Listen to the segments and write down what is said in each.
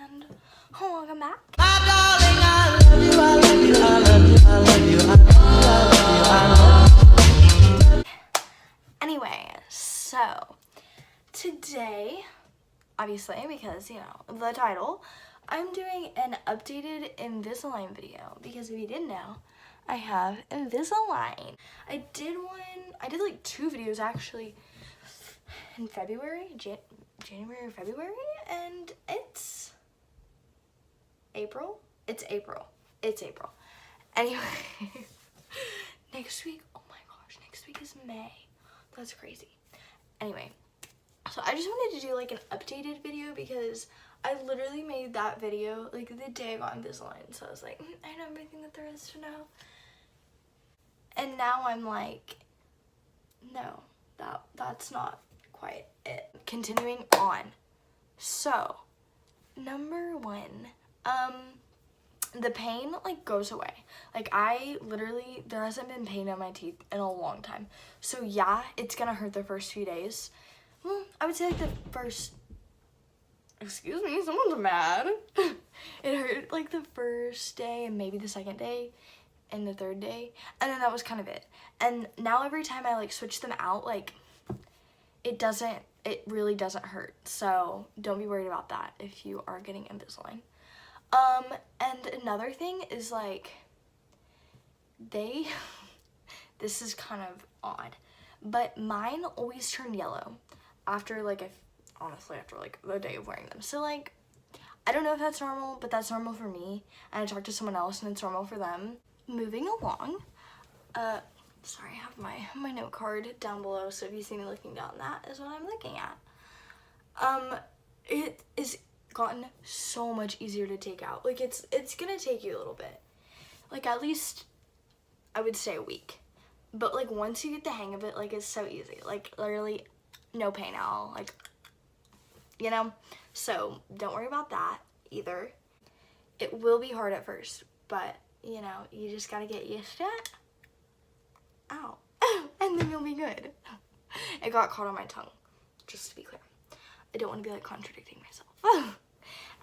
and welcome back. My darling, I love you, I love you, I love you, I love you, I love you, I love you. Anyway, so today, obviously, because, you know, the title, I'm doing an updated Invisalign video, because if you didn't know, I have Invisalign. I did like 2 videos actually in February, January or February, and it's April. It's April. Anyway, next week, oh my gosh, next week is May. That's crazy. Anyway, so I just wanted to do like an updated video because I literally made that video like the day I got Invisalign. So I was like, I know everything that there is to know. And now I'm like, no, that's not quite it. Continuing on. So, number 1, the pain like goes away. Like I literally, there hasn't been pain in my teeth in a long time. So yeah, it's gonna hurt the first few days. Well, I would say like the first, excuse me, someone's mad. It hurt like the first day and maybe the second day and the third day. And then that was kind of it. And now every time I like switch them out, like it really doesn't hurt. So don't be worried about that if you are getting Invisalign. And another thing is like, this is kind of odd, but mine always turn yellow after like, honestly, after like the day of wearing them. So like, I don't know if that's normal, but that's normal for me. And I talked to someone else and it's normal for them. Moving along, sorry, I have my note card down below, so if you see me looking down, that is what I'm looking at. It is gotten so much easier to take out. Like it's gonna take you a little bit, like at least I would say a week, but like once you get the hang of it, like it's so easy, like literally no pain at all, like, you know. So don't worry about that either. It will be hard at first, but you know, you just gotta get used to it. Ow. And then you'll be good. It got caught on my tongue, just to be clear. I don't want to be like contradicting myself.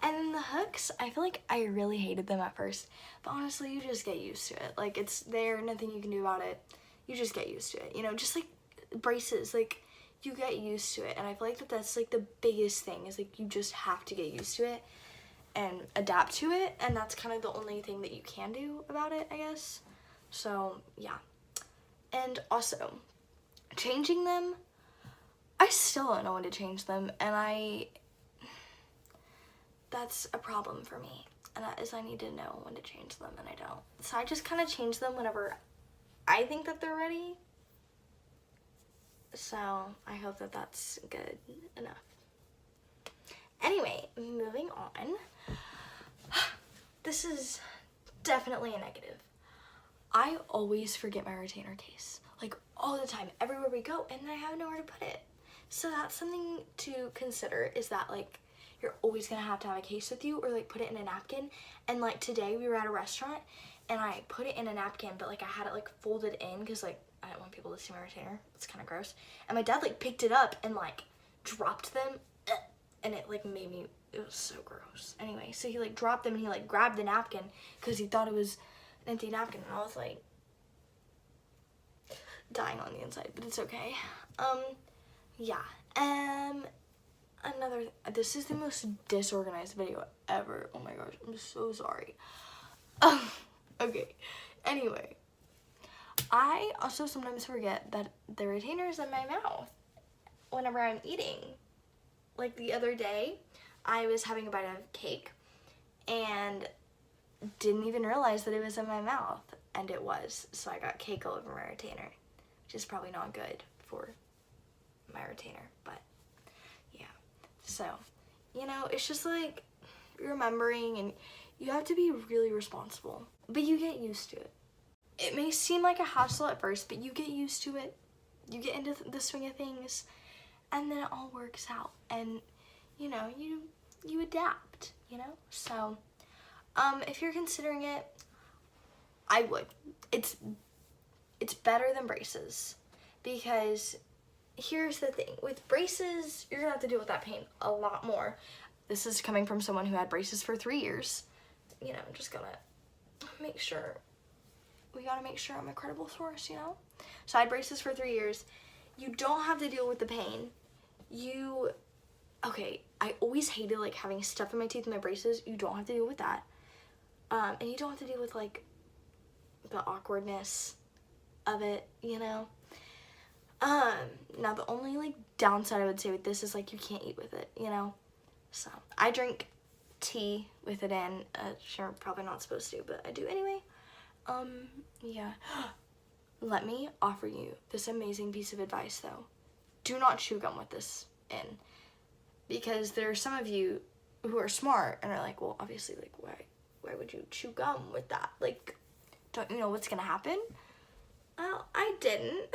And then the hooks, I feel like I really hated them at first, but honestly, you just get used to it. Like it's there, nothing you can do about it. You just get used to it, you know, just like braces, like you get used to it. And I feel like that's like the biggest thing, is like you just have to get used to it and adapt to it, and that's kind of the only thing that you can do about it, I guess. So yeah. And also, changing them, I still don't know when to change them, and that's a problem for me, and that is I need to know when to change them, and I don't. So I just kind of change them whenever I think that they're ready. So I hope that that's good enough. Anyway, moving on. This is definitely a negative. I always forget my retainer case, like all the time, everywhere we go, and I have nowhere to put it. So that's something to consider, is that like you're always gonna have to have a case with you, or like put it in a napkin. And like today we were at a restaurant and I put it in a napkin, but like I had it like folded in because like I didn't want people to see my retainer. It's kind of gross. And my dad like picked it up and like dropped them, and it like made me, it was so gross. Anyway, so he like dropped them and he like grabbed the napkin because he thought it was an empty napkin, and I was like dying on the inside, but it's okay. Yeah. This is the most disorganized video ever. Oh my gosh, I'm so sorry. Okay. Anyway, I also sometimes forget that the retainer is in my mouth whenever I'm eating. Like the other day, I was having a bite of cake and didn't even realize that it was in my mouth, and it was. So I got cake all over my retainer, which is probably not good for my retainer, but yeah. So, you know, it's just like remembering, and you have to be really responsible, but you get used to it. It may seem like a hassle at first, but you get used to it. You get into the swing of things, and then it all works out, and you know, you adapt, you know. So if you're considering it, I would. It's better than braces, because here's the thing, with braces you're gonna have to deal with that pain a lot more. this is coming from someone who had braces for 3 years. You know, just gotta make sure. We gotta make sure I'm a credible source, you know? So I had braces for 3 years. You don't have to deal with the pain. Okay, I always hated like having stuff in my teeth and my braces. You don't have to deal with that. And you don't have to deal with like the awkwardness of it, you know? Now the only like downside I would say with this is like you can't eat with it, you know? So I drink tea with it in. Sure, probably not supposed to, but I do anyway. Yeah. Let me offer you this amazing piece of advice though. Do not chew gum with this in. Because there are some of you who are smart and are like, well, obviously, like, why would you chew gum with that? Like, don't you know what's gonna happen? Well, I didn't.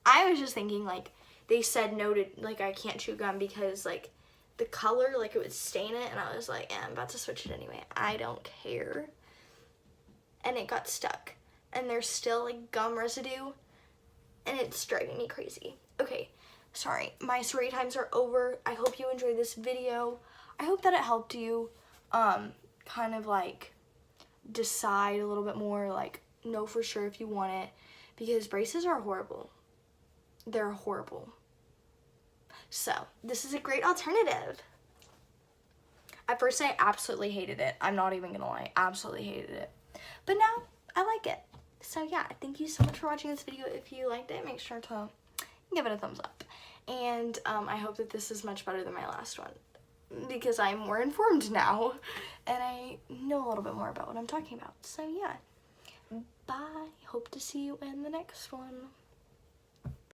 I was just thinking, like, they said no to, like, I can't chew gum because, like, the color, like, it would stain it, and I was like, I'm about to switch it anyway. I don't care. And it got stuck. And there's still, like, gum residue, and it's driving me crazy. Okay, sorry. My story times are over. I hope you enjoyed this video. I hope that it helped you, kind of, like, decide a little bit more, like, know for sure if you want it, because braces are horrible. They're horrible. So, this is a great alternative. At first, I absolutely hated it. I'm not even gonna lie. Absolutely hated it. But now, I like it. So, yeah, thank you so much for watching this video. If you liked it, make sure to give it a thumbs up. And I hope that this is much better than my last one, because I'm more informed now, and I know a little bit more about what I'm talking about. So, yeah. Bye. Hope to see you in the next one.